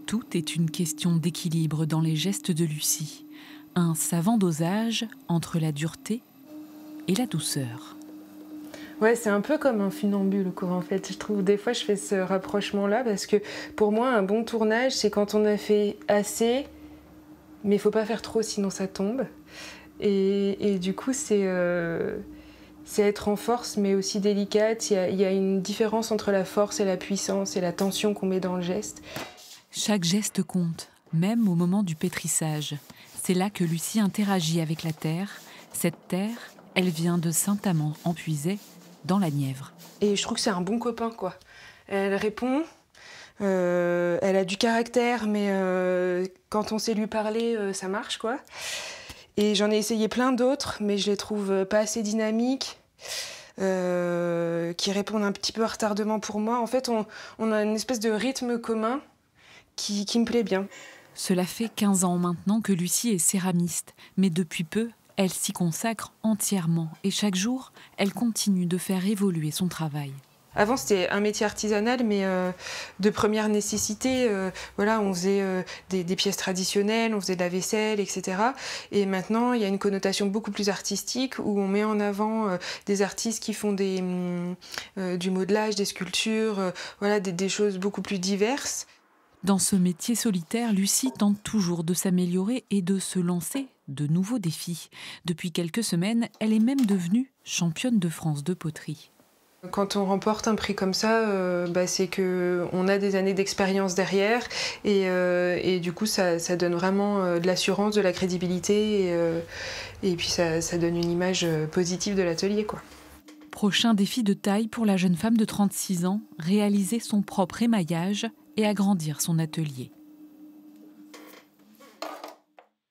Tout est une question d'équilibre dans les gestes de Lucie. Un savant dosage entre la dureté et la douceur. Ouais, c'est un peu comme un funambule, quoi, en fait. Je trouve, des fois, je fais ce rapprochement-là parce que pour moi, un bon tournage, c'est quand on a fait assez, mais il faut pas faire trop, sinon ça tombe. Et du coup, c'est être en force, mais aussi délicate. Il y a une différence entre la force et la puissance et la tension qu'on met dans le geste. Chaque geste compte, même au moment du pétrissage. C'est là que Lucie interagit avec la terre. Cette terre, elle vient de Saint-Amand, en Puisaye, dans la Nièvre. Et je trouve que c'est un bon copain, quoi. Elle répond, elle a du caractère, mais quand on sait lui parler, ça marche, quoi. Et j'en ai essayé plein d'autres, mais je les trouve pas assez dynamiques, qui répondent un petit peu à retardement pour moi. En fait, on a une espèce de rythme commun qui me plaît bien. Cela fait 15 ans maintenant que Lucie est céramiste, mais depuis peu, elle s'y consacre entièrement et chaque jour, elle continue de faire évoluer son travail. Avant, c'était un métier artisanal, mais de première nécessité. Voilà, on faisait des pièces traditionnelles, on faisait de la vaisselle, etc. Et maintenant, il y a une connotation beaucoup plus artistique où on met en avant des artistes qui font du modelage, des sculptures, voilà, des choses beaucoup plus diverses. Dans ce métier solitaire, Lucie tente toujours de s'améliorer et de se lancer de nouveaux défis. Depuis quelques semaines, elle est même devenue championne de France de poterie. Quand on remporte un prix comme ça, c'est qu'on a des années d'expérience derrière et du coup ça donne vraiment de l'assurance, de la crédibilité et puis ça donne une image positive de l'atelier, quoi. Prochain défi de taille pour la jeune femme de 36 ans, réaliser son propre émaillage et agrandir son atelier.